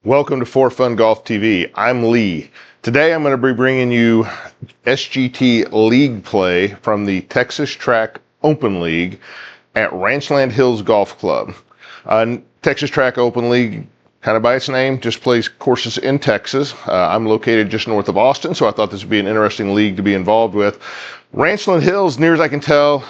Welcome to For Fun Golf TV. I'm Lee. Today I'm going to be bringing you SGT League play from the Texas Track Open League at Ranchland Hills Golf Club. Texas Track Open League, kind of by its name, just plays courses in Texas. I'm located just north of Austin, so I thought this would be an interesting league to be involved with. Ranchland Hills, near as I can tell,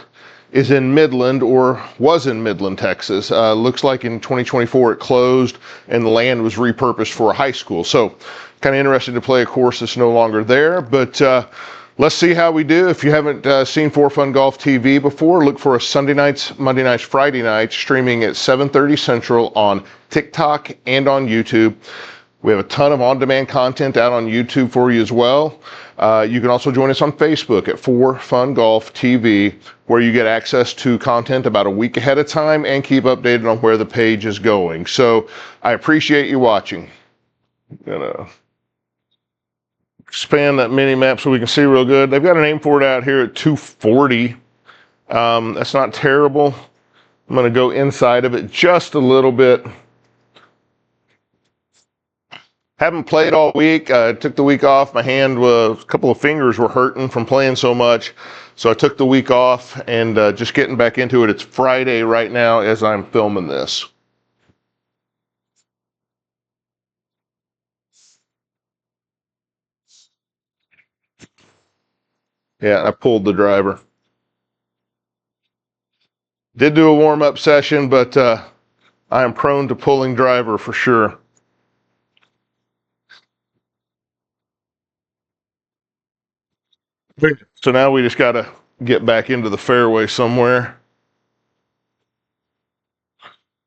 is in Midland, or was in Midland, Texas. Looks like in 2024 it closed and the land was repurposed for a high school. So kind of interested to play a course that's no longer there, but let's see how we do. If you haven't seen For Fun Golf TV before, look for us Sunday nights, Monday nights, Friday nights, streaming at 7:30 Central on TikTok and on YouTube. We have a ton of on-demand content out on YouTube for you as well. You can also join us on Facebook at For Fun Golf TV, where you get access to content about a week ahead of time and keep updated on where the page is going. So I appreciate you watching. I'm gonna expand that mini map so we can see real good. They've got an aim for it out here at 240. That's not terrible. I'm gonna go inside of it just a little bit. Haven't played all week. Took the week off. My hand was, a couple of fingers were hurting from playing so much. So I took the week off and just getting back into it. It's Friday right now as I'm filming this. Yeah, I pulled the driver. Did do a warm-up session, but I am prone to pulling driver for sure. So now we just got to get back into the fairway somewhere.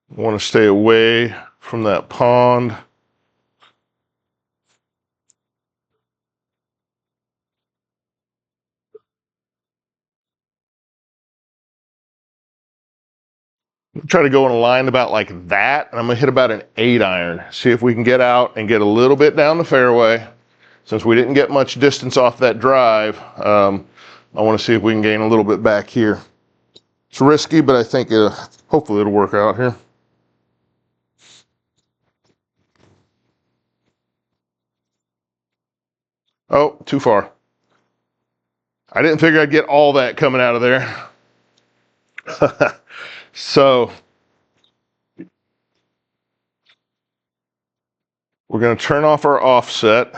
Want to stay away from that pond. Try to go in a line about like that, and I'm gonna hit about an 8-iron. See if we can get out and get a little bit down the fairway. Since we didn't get much distance off that drive, I want to see if we can gain a little bit back here. It's risky, but I think hopefully it'll work out here. Oh, too far. I didn't figure I'd get all that coming out of there. So we're going to turn off our offset.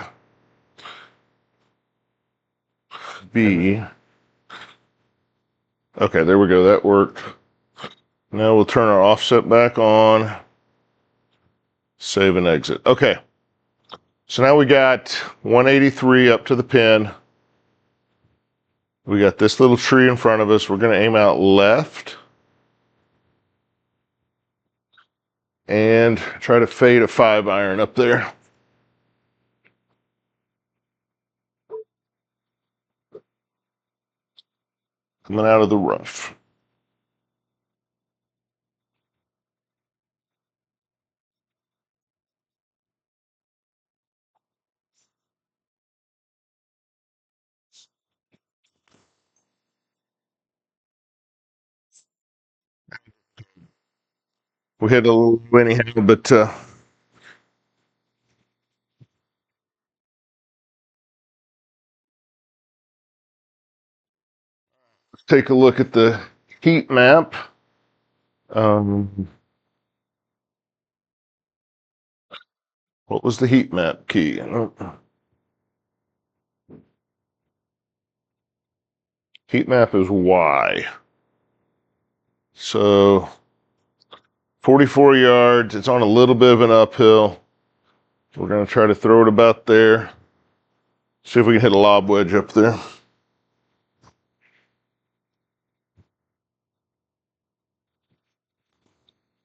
B. Okay, there we go. That worked. Now we'll turn our offset back on. Save and exit. Okay. So now we got 183 up to the pin. We got this little tree in front of us. We're going to aim out left. And try to fade a 5-iron up there. Coming out of the rough. We hit a little anyhow, but let's take a look at the heat map. What was the heat map key? Heat map is Y. So 44 yards. It's on a little bit of an uphill. We're going to try to throw it about there. See if we can hit a lob wedge up there.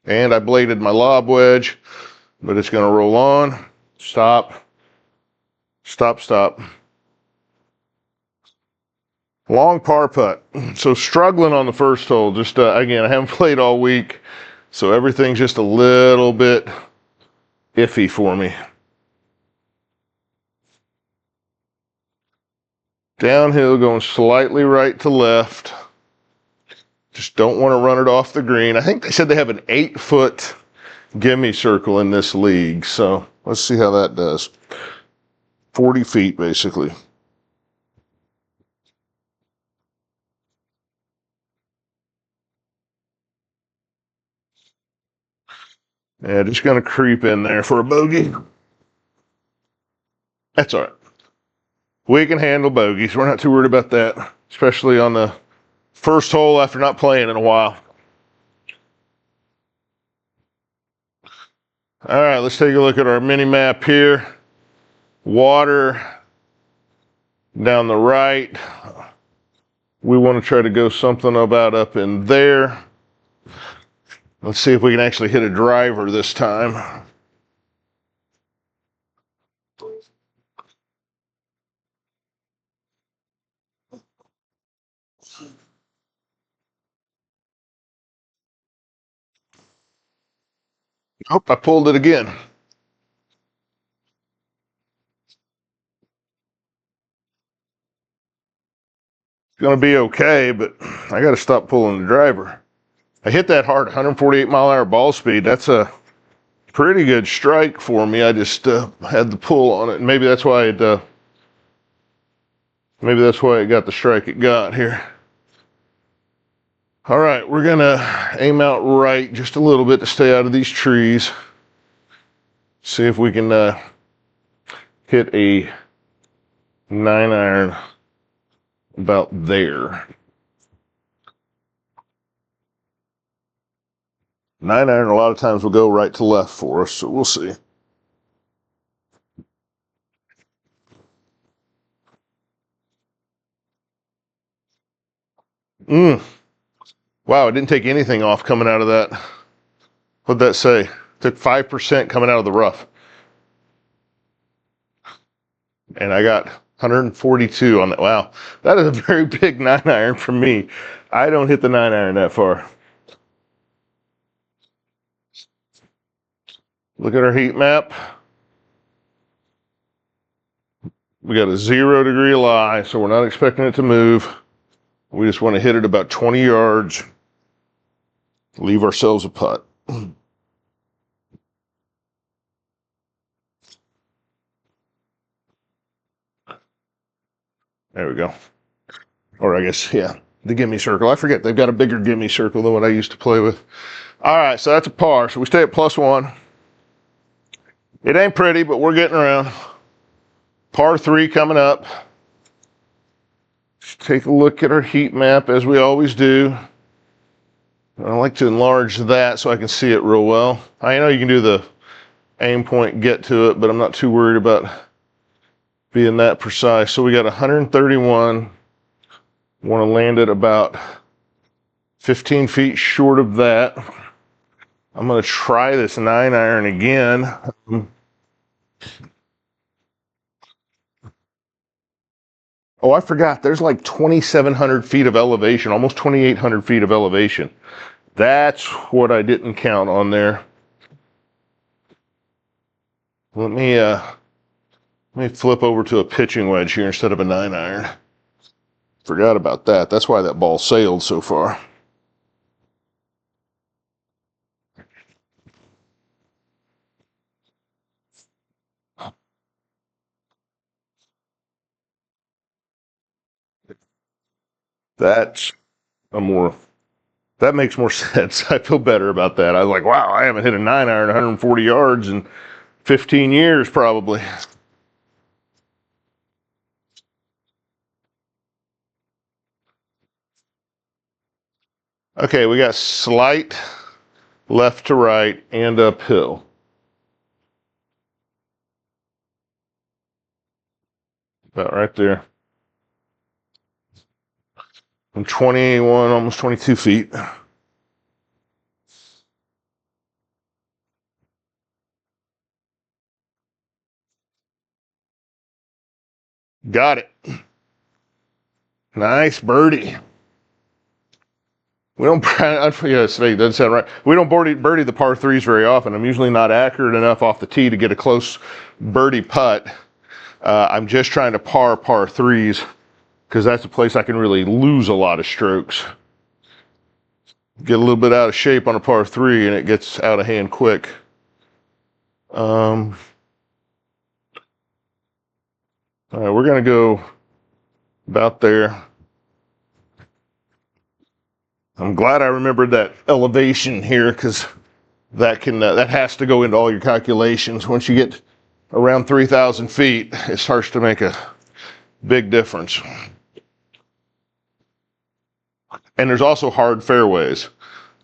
And I bladed my lob wedge, but it's going to roll on. Stop. Stop, stop. Long par putt. So struggling on the first hole. Just, again, I haven't played all week, so everything's just a little bit iffy for me. Downhill, going slightly right to left. Just don't want to run it off the green. I think they said they have an 8-foot gimme circle in this league, so Let's see how that does. 40 feet, basically. Yeah, just going to creep in there for a bogey. That's all right. We can handle bogeys. We're not too worried about that, especially on the first hole after not playing in a while. All right, let's take a look at our mini map here. Water down the right. We want to try to go something about up in there. Let's see if we can actually hit a driver this time. Oh, I pulled it again. It's going to be okay, but I got to stop pulling the driver. I hit that hard, 148 mile an hour ball speed. That's a pretty good strike for me. I just had the pull on it, and maybe that's why it got the strike it got here. All right, we're gonna aim out right just a little bit to stay out of these trees. See if we can hit a 9-iron about there. 9-iron a lot of times will go right to left for us, so we'll see. Wow, it didn't take anything off coming out of that. What'd that say? Took 5% coming out of the rough. And I got 142 on that. Wow, that is a very big 9-iron for me. I don't hit the 9-iron that far. Look at our heat map. We got a 0-degree lie, so we're not expecting it to move. We just want to hit it about 20 yards. Leave ourselves a putt. There we go. Or I guess, yeah, the gimme circle. I forget, they've got a bigger gimme circle than what I used to play with. All right, so that's a par. So we stay at +1. It ain't pretty, but we're getting around. Par 3 coming up. Let's take a look at our heat map as we always do. I like to enlarge that so I can see it real well. I know you can do the aim point, get to it, but I'm not too worried about being that precise. So we got 131. Want to land it about 15 feet short of that. I'm going to try this 9-iron again. Oh, I forgot. There's like 2,700 feet of elevation, almost 2,800 feet of elevation. That's what I didn't count on there. Let me flip over to a pitching wedge here instead of a 9-iron. Forgot about that. That's why that ball sailed so far. That's that makes more sense. I feel better about that. I was like, wow, I haven't hit a 9-iron 140 yards in 15 years probably. Okay, we got slight left to right and uphill. About right there. I'm 21, almost 22 feet. Got it. Nice birdie. We don't, yeah, Snake doesn't sound right. We don't birdie the par 3s very often. I'm usually not accurate enough off the tee to get a close birdie putt. I'm just trying to par 3s because that's a place I can really lose a lot of strokes. Get a little bit out of shape on a par 3 and it gets out of hand quick. All right, we're going to go about there. I'm glad I remembered that elevation here because that has to go into all your calculations. Once you get around 3,000 feet, it starts to make a big difference. And there's also hard fairways.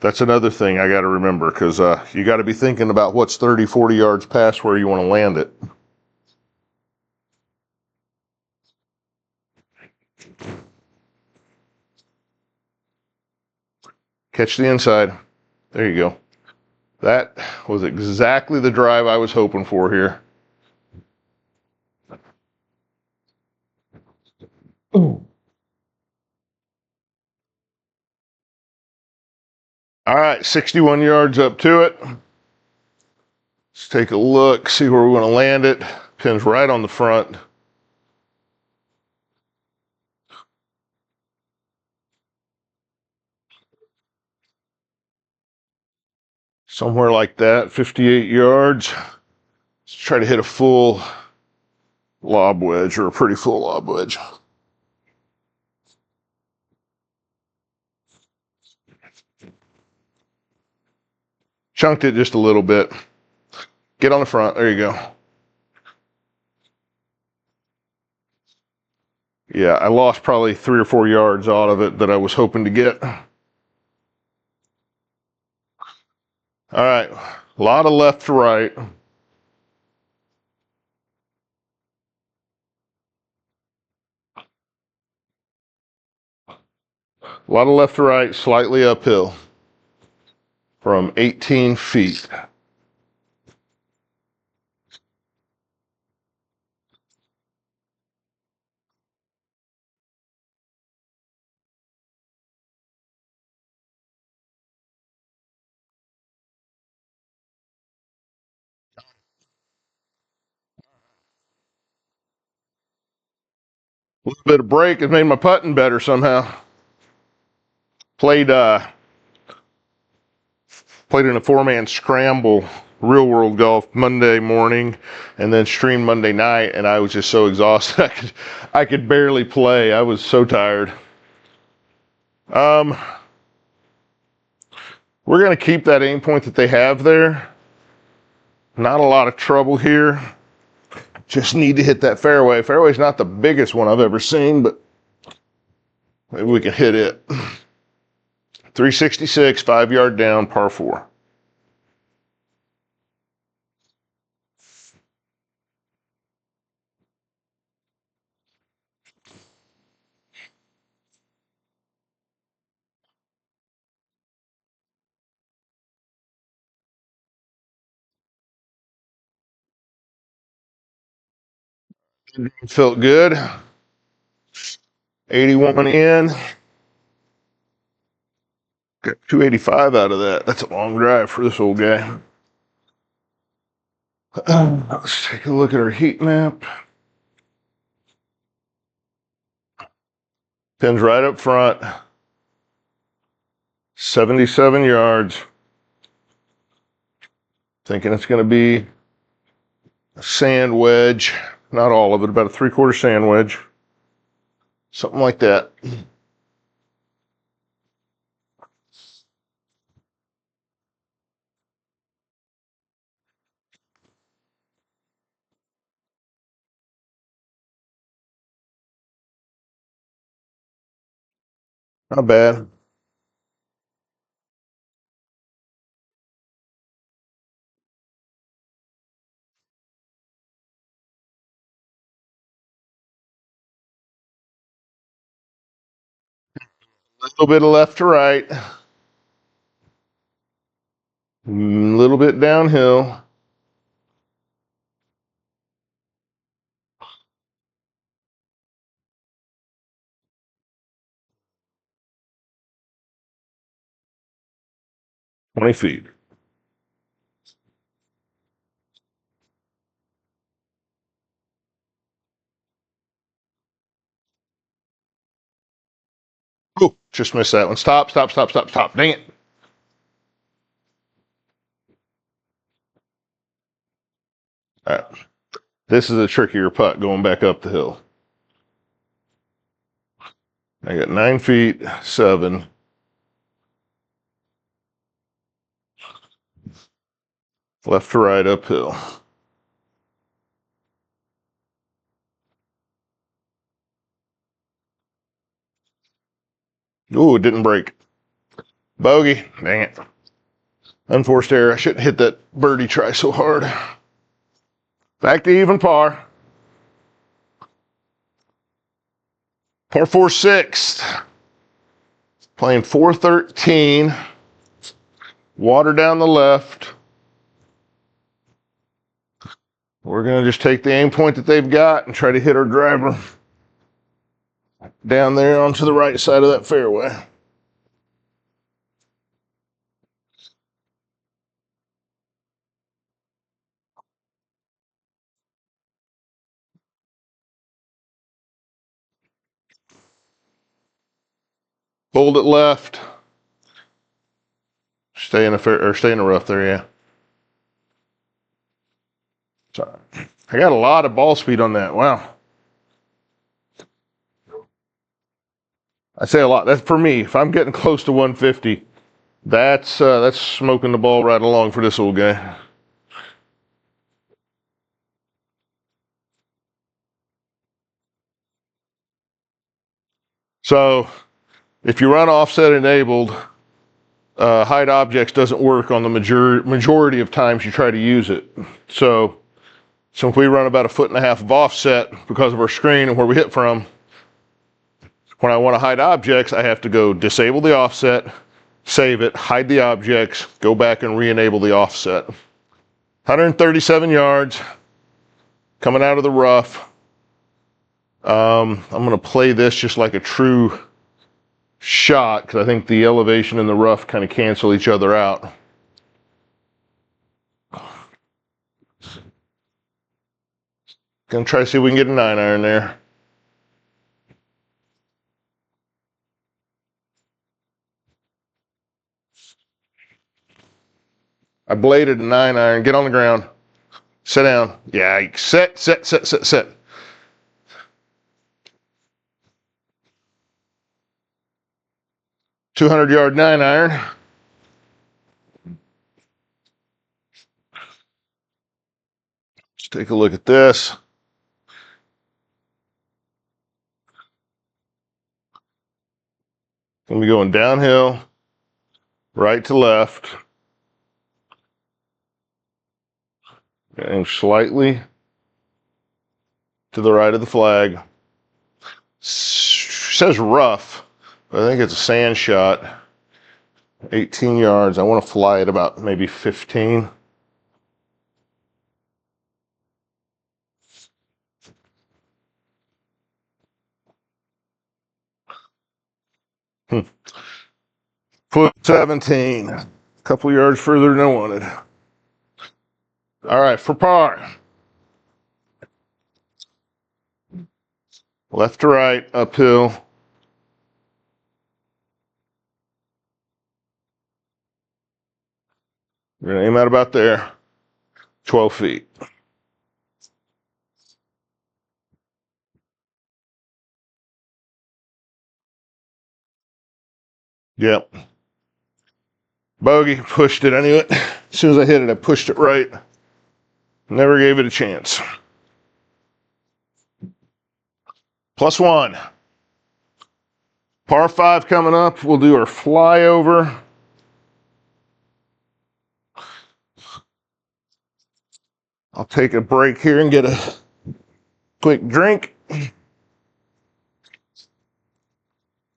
That's another thing I got to remember because you got to be thinking about what's 30, 40 yards past where you want to land it. Catch the inside. There you go. That was exactly the drive I was hoping for here. Ooh. All right, 61 yards up to it. Let's take a look, see where we want to land it. Pins right on the front. Somewhere like that, 58 yards. Let's try to hit a full lob wedge or a pretty full lob wedge. Chunked it just a little bit. Get on the front. There you go. Yeah, I lost probably 3 or 4 yards out of it that I was hoping to get. All right, a lot of left to right. A lot of left to right, slightly uphill from 18 feet. A little bit of break has made my putting better somehow. Played played in a 4-man scramble, real world golf Monday morning, and then streamed Monday night, and I was just so exhausted I could barely play. I was so tired. We're gonna keep that aim point that they have there. Not a lot of trouble here. Just need to hit that fairway. Fairway's not the biggest one I've ever seen, but maybe we can hit it. 366, 5-yard down, par 4. Felt good. 81 in. Got 285 out of that. That's a long drive for this old guy. Let's take a look at our heat map. Pins right up front. 77 yards. Thinking it's going to be a sand wedge. Not all of it, about a 3/4 sand wedge. Something like that. Not bad. A little bit of left to right. A little bit downhill. Twenty feet. Oh, just missed that one. Stop, stop, stop, stop, stop. Dang it. All right. This is a trickier putt going back up the hill. I got 9 feet, 7. Left to right uphill. Ooh, it didn't break. Bogey. Dang it. Unforced error. I shouldn't hit that birdie try so hard. Back to even par. Par 4 6. Playing 413. Water down the left. We're going to just take the aim point that they've got and try to hit our driver down there onto the right side of that fairway. Hold it left. Stay in the rough there, yeah. So, I got a lot of ball speed on that. Wow. I say a lot. That's for me. If I'm getting close to 150, that's smoking the ball right along for this old guy. So, if you run offset enabled, hide objects doesn't work on the majority of times you try to use it. So if we run about 1.5 feet of offset because of our screen and where we hit from, when I want to hide objects, I have to go disable the offset, save it, hide the objects, go back and re-enable the offset. 137 yards, coming out of the rough. I'm going to play this just like a true shot because I think the elevation and the rough kind of cancel each other out. Gonna try to see if we can get a 9-iron there. I bladed a 9-iron. Get on the ground. Sit down. Yeah, set. 200-yard 9-iron. Let's take a look at this. Gonna be going downhill, right to left, and slightly to the right of the flag. Says rough, but I think it's a sand shot. 18 yards. I want to fly it about maybe 15. Foot 17. A couple yards further than I wanted. All right, for par. Left to right, uphill. We're gonna aim out about there. 12 feet. Yep. Bogey, pushed it. I knew it. As soon as I hit it, I pushed it right. Never gave it a chance. +1. Par 5 coming up. We'll do our flyover. I'll take a break here and get a quick drink.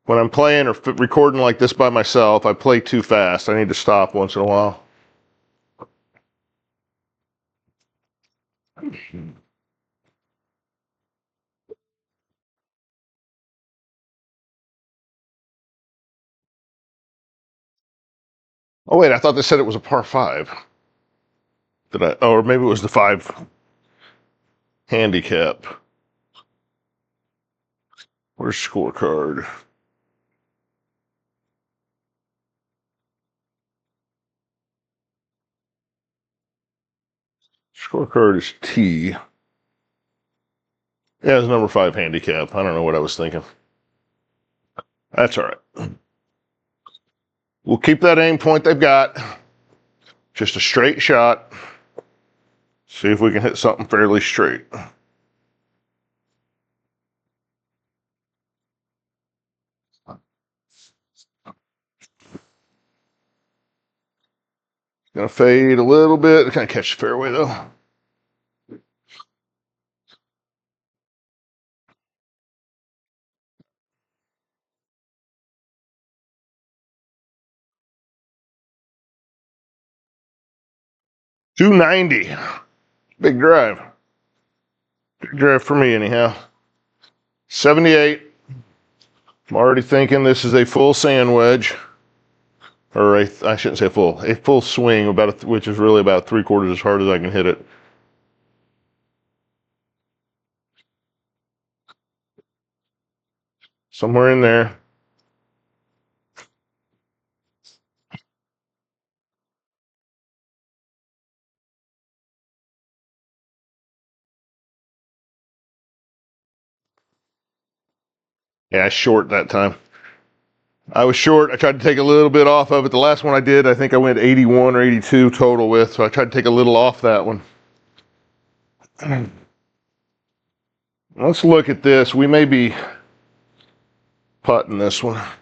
When I'm playing or recording like this by myself, I play too fast. I need to stop once in a while. Oh, wait, I thought they said it was a par 5. Did I? Oh, or maybe it was the 5 handicap. Where's scorecard? Scorecard is T. Yeah, it's number 5 handicap. I don't know what I was thinking. That's all right. We'll keep that aim point they've got. Just a straight shot. See if we can hit something fairly straight. Gonna fade a little bit. Kind of catch the fairway though. .290. Big drive. Big drive for me anyhow. 78. I'm already thinking this is a full sand wedge. Or I shouldn't say a full swing, which is really about 3/4 as hard as I can hit it. Somewhere in there. Yeah, short that time. I was short. I tried to take a little bit off of it. The last one I did, I think I went 81 or 82 total with, so I tried to take a little off that one. Let's look at this. We may be putting this one. I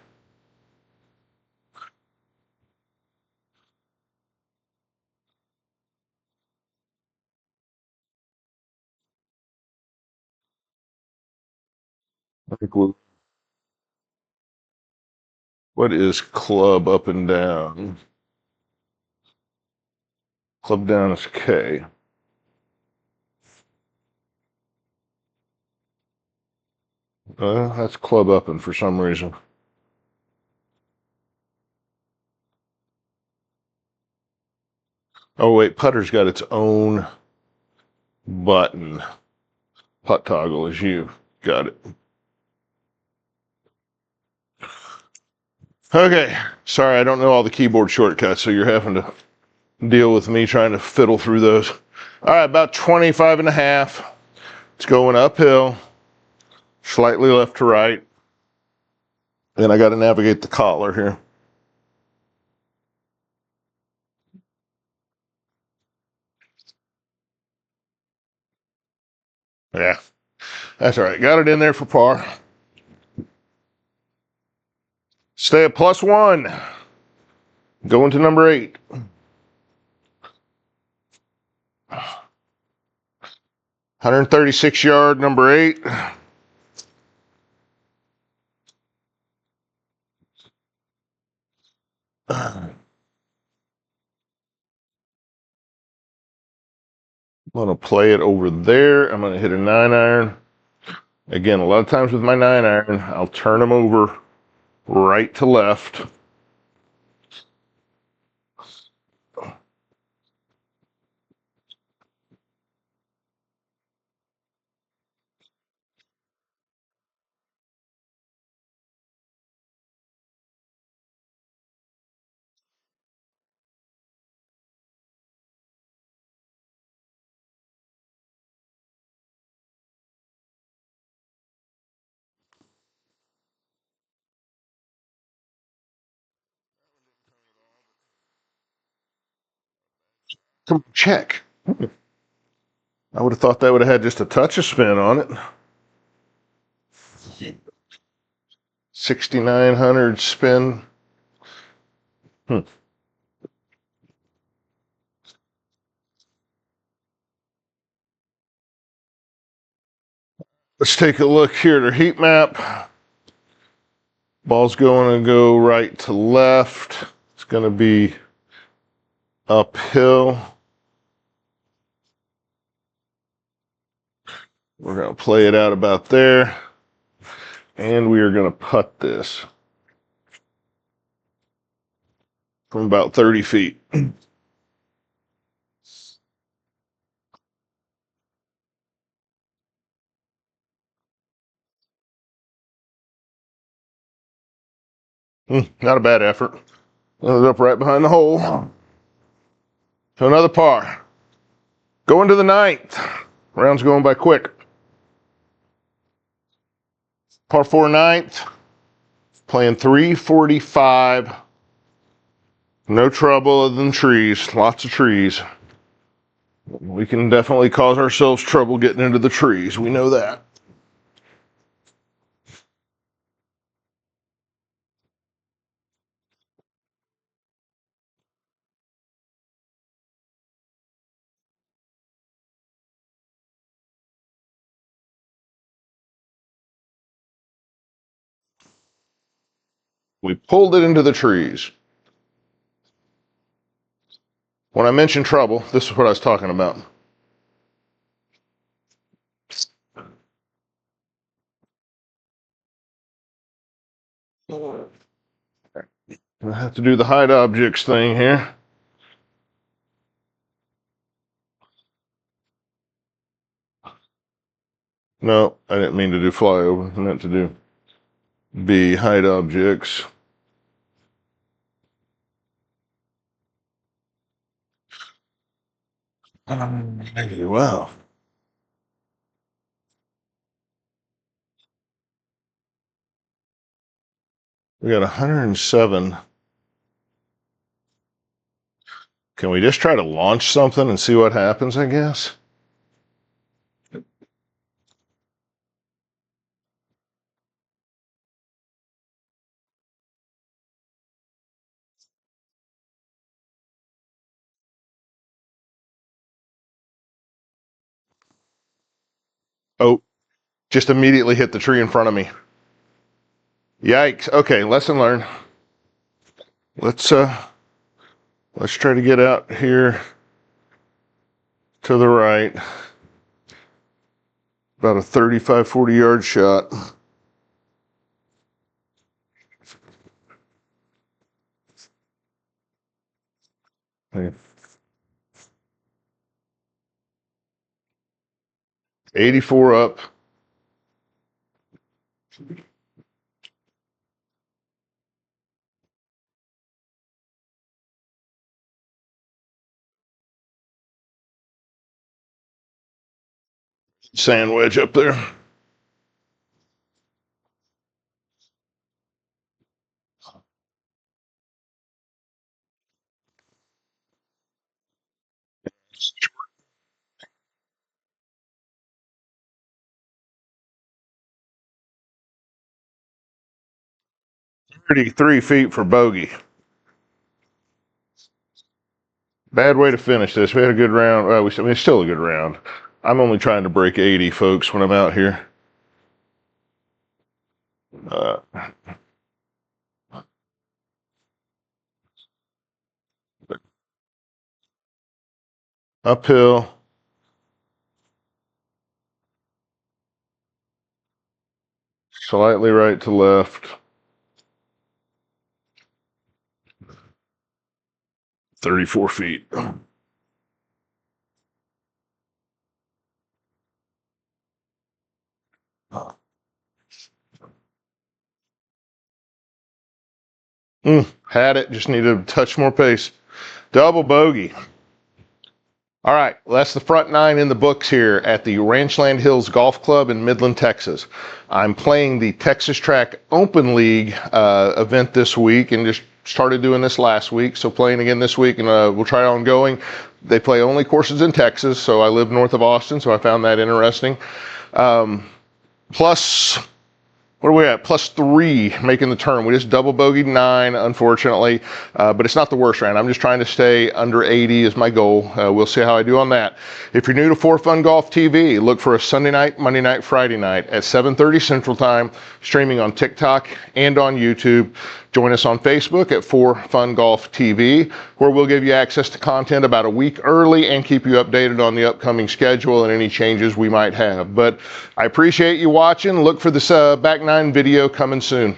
think what is club up and down? Club down is K. That's club up and for some reason. Oh wait, putter's got its own button. Putt toggle is you. Got it. Okay. Sorry, I don't know all the keyboard shortcuts, so you're having to deal with me trying to fiddle through those. All right, about 25.5. It's going uphill, slightly left to right. And I got to navigate the collar here. Yeah, that's all right. Got it in there for par. Stay at +1. Going to number 8. 136 yard, number 8. I'm going to play it over there. I'm going to hit a 9-iron. Again, a lot of times with my 9-iron, I'll turn them over right to left. Check. I would have thought that would have had just a touch of spin on it. 6,900 spin. Let's take a look here at our heat map. Ball's going to go right to left. It's going to be uphill. We're going to play it out about there. And we are going to putt this from about 30 feet. Not a bad effort. Ended up right behind the hole. So another par. Going to the 9th. Round's going by quick. Par 4 ninth, playing 345. No trouble other than trees, lots of trees. We can definitely cause ourselves trouble getting into the trees, we know that. We pulled it into the trees. When I mentioned trouble, this is what I was talking about. I have to do the hide objects thing here. No, I didn't mean to do flyover. I meant to do B, hide objects. Wow. We got 107. Can we just try to launch something and see what happens, I guess? Oh, just immediately hit the tree in front of me. Yikes. Okay, lesson learned. Let's try to get out here to the right. About a 35, 40 yard shot. Okay. 84 up. Sand wedge up there. Thirty-three feet for bogey. Bad way to finish this. We had a good round. Well, I mean, it's still a good round. I'm only trying to break 80, folks, when I'm out here. Uphill. Slightly right to left. 34 feet. Had it, just needed a touch more pace. Double bogey. All right, well, that's the front nine in the books here at the Ranchland Hills Golf Club in Midland, Texas. I'm playing the Texas Track Open League event this week and just started doing this last week. So playing again this week, and we'll try ongoing. They play only courses in Texas, so I live north of Austin, so I found that interesting. Plus, what are we at? +3 making the turn. We just double bogeyed 9, unfortunately, but it's not the worst round. I'm just trying to stay under 80 is my goal. We'll see how I do on that. If you're new to For Fun Golf TV, look for a Sunday night, Monday night, Friday night at 7:30 Central Time, streaming on TikTok and on YouTube. Join us on Facebook at For Fun Golf TV, where we'll give you access to content about a week early and keep you updated on the upcoming schedule and any changes we might have. But I appreciate you watching. Look for this back nine video coming soon.